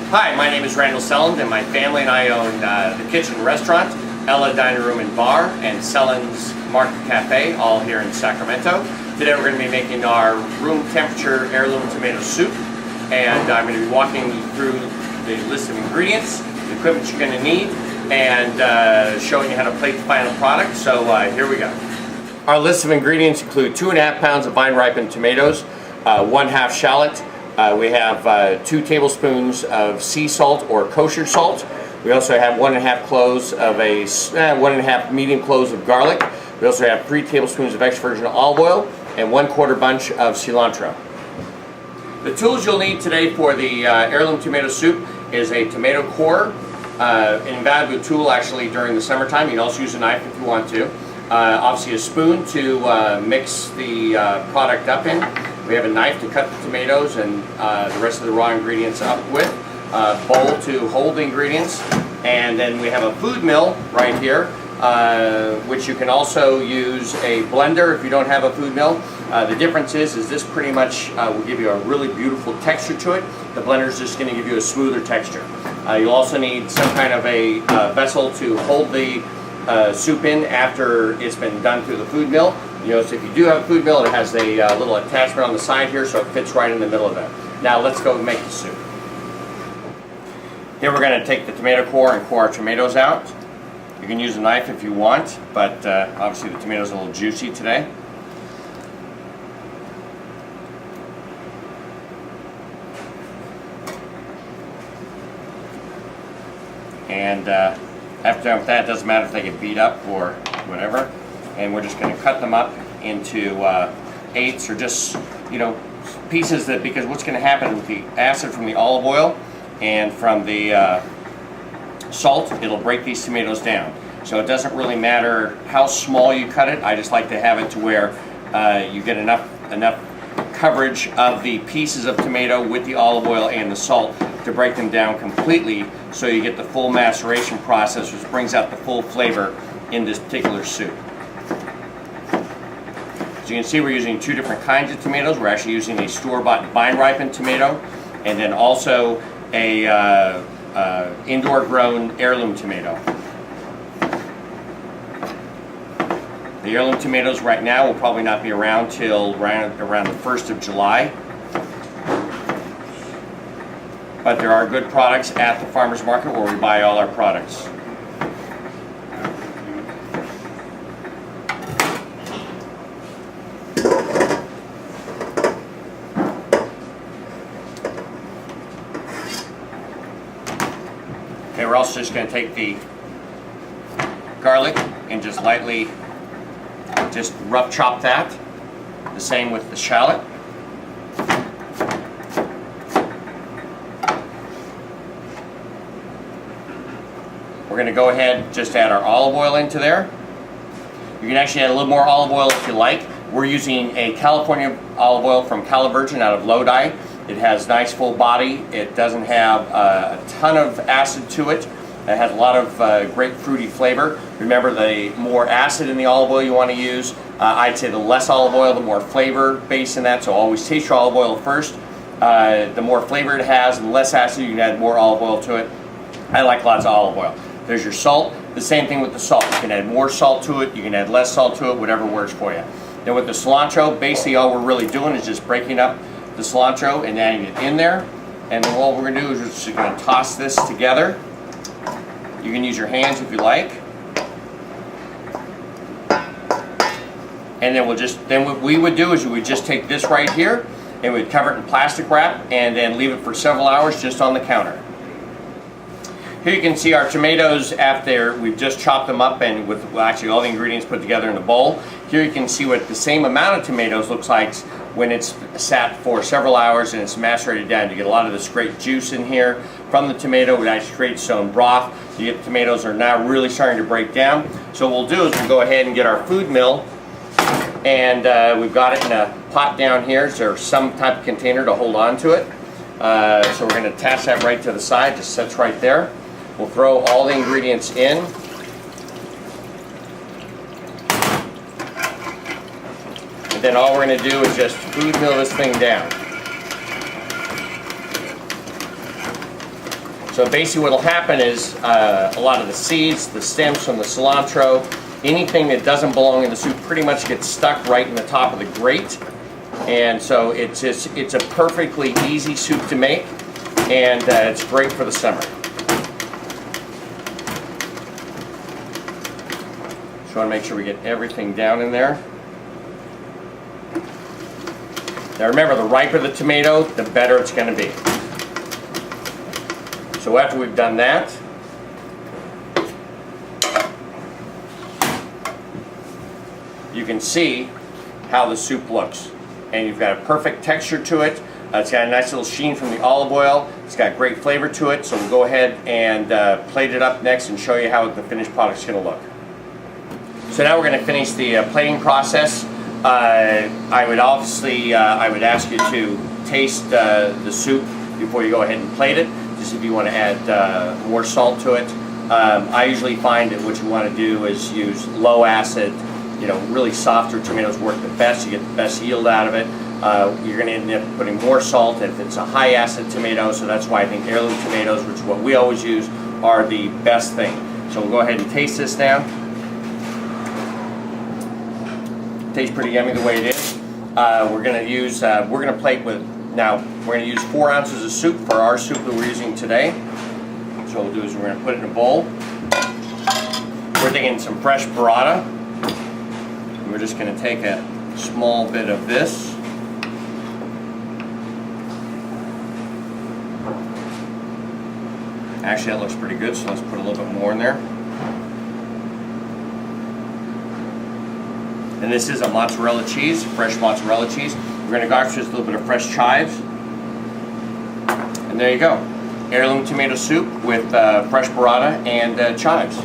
Hi, my name is Randall Selland, and my family and I own the kitchen and restaurant, Ella Dining Room and Bar, and Selland's Market Cafe, all here in Sacramento. Today we're going to be making our room temperature heirloom tomato soup, and I'm going to be walking you through the list of ingredients, the equipment you're going to need, and showing you how to plate the final product. So here we go. Our list of ingredients include 2.5 pounds of vine-ripened tomatoes, 1/2 shallot. We have 2 tablespoons of sea salt or kosher salt. We also have 1.5 cloves of 1.5 medium cloves of garlic. We also have 3 tablespoons of extra virgin olive oil and 1/4 bunch of cilantro. The tools you'll need today for the heirloom tomato soup is a tomato core, an invaluable tool actually during the summertime. You can also use a knife if you want to. Obviously a spoon to mix the product up in. We have a knife to cut the tomatoes and the rest of the raw ingredients up with, a bowl to hold the ingredients, and then we have a food mill right here, which you can also use a blender if you don't have a food mill. The difference is this pretty much will give you a really beautiful texture to it. The blender is just going to give you a smoother texture. You'll also need some kind of a vessel to hold the soup in after it's been done through the food mill. You know, so if you do have a food mill, it has a little attachment on the side here, so it fits right in the middle of that. Now let's go make the soup. Here we're going to take the tomato core and core our tomatoes out. You can use a knife if you want, but obviously the tomatoes are a little juicy today. And after done with that, it doesn't matter if they get beat up or whatever. And we're just going to cut them up into eighths or just, pieces that, because what's going to happen with the acid from the olive oil and from the salt, it'll break these tomatoes down. So it doesn't really matter how small you cut it. I just like to have it to where you get enough coverage of the pieces of tomato with the olive oil and the salt to break them down completely, so you get the full maceration process, which brings out the full flavor in this particular soup. So you can see we're using 2 different kinds of tomatoes. We're actually using a store-bought vine-ripened tomato, and then also a indoor-grown heirloom tomato. The heirloom tomatoes right now will probably not be around till around the 1st of July. But there are good products at the farmer's market where we buy all our products. Okay, we're also just going to take the garlic and just lightly rough chop that. The same with the shallot. We're going to go ahead and just add our olive oil into there. You can actually add a little more olive oil if you like. We're using a California olive oil from Cali Virgin out of Lodi. It has nice full body. It doesn't have a ton of acid to it. It has a lot of great fruity flavor. Remember, the more acid in the olive oil you want to use, I'd say the less olive oil, the more flavor base in that. So always taste your olive oil first. The more flavor it has and the less acid, you can add more olive oil to it. I like lots of olive oil. There's your salt. The same thing with the salt. You can add more salt to it, you can add less salt to it, whatever works for you. Then with the cilantro, basically all we're really doing is just breaking up the cilantro and adding it in there. And then what we're going to do is we're just going to toss this together. You can use your hands if you like. And then what we would do is we would just take this right here and we'd cover it in plastic wrap and then leave it for several hours just on the counter. Here you can see our tomatoes after we've just chopped them up and with actually all the ingredients put together in a bowl. Here you can see what the same amount of tomatoes looks like when it's sat for several hours and it's macerated down. You get a lot of this great juice in here from the tomato. It actually creates its own broth. You get the tomatoes are now really starting to break down. So what we'll do is we'll go ahead and get our food mill, and we've got it in a pot down here. Is there some type of container to hold on to it? So we're going to attach that right to the side. Just sits right there. We'll throw all the ingredients in. And then all we're going to do is just food mill this thing down. So basically what will happen is a lot of the seeds, the stems from the cilantro, anything that doesn't belong in the soup pretty much gets stuck right in the top of the grate. And so it's a perfectly easy soup to make, and it's great for the summer. Just want to make sure we get everything down in there. Now remember, the riper the tomato, the better it's going to be. So after we've done that, you can see how the soup looks. And you've got a perfect texture to it. It's got a nice little sheen from the olive oil. It's got great flavor to it. So we'll go ahead and plate it up next and show you how the finished product's going to look. So now we're going to finish the plating process. I would ask you to taste the soup before you go ahead and plate it, just if you want to add more salt to it. I usually find that what you want to do is use low acid, really softer tomatoes work the best. You get the best yield out of it. You're going to end up putting more salt if it's a high acid tomato, so that's why I think heirloom tomatoes, which is what we always use, are the best thing. So we'll go ahead and taste this now. Tastes pretty yummy the way it is. We're going to plate with, now we're going to use 4 ounces of soup for our soup that we're using today. So what we'll do is we're going to put it in a bowl. We're taking some fresh burrata. We're just going to take a small bit of this. Actually, that looks pretty good, so let's put a little bit more in there. And this is a mozzarella cheese, fresh mozzarella cheese. We're going to garnish with a little bit of fresh chives. And there you go. Heirloom tomato soup with fresh burrata and chives.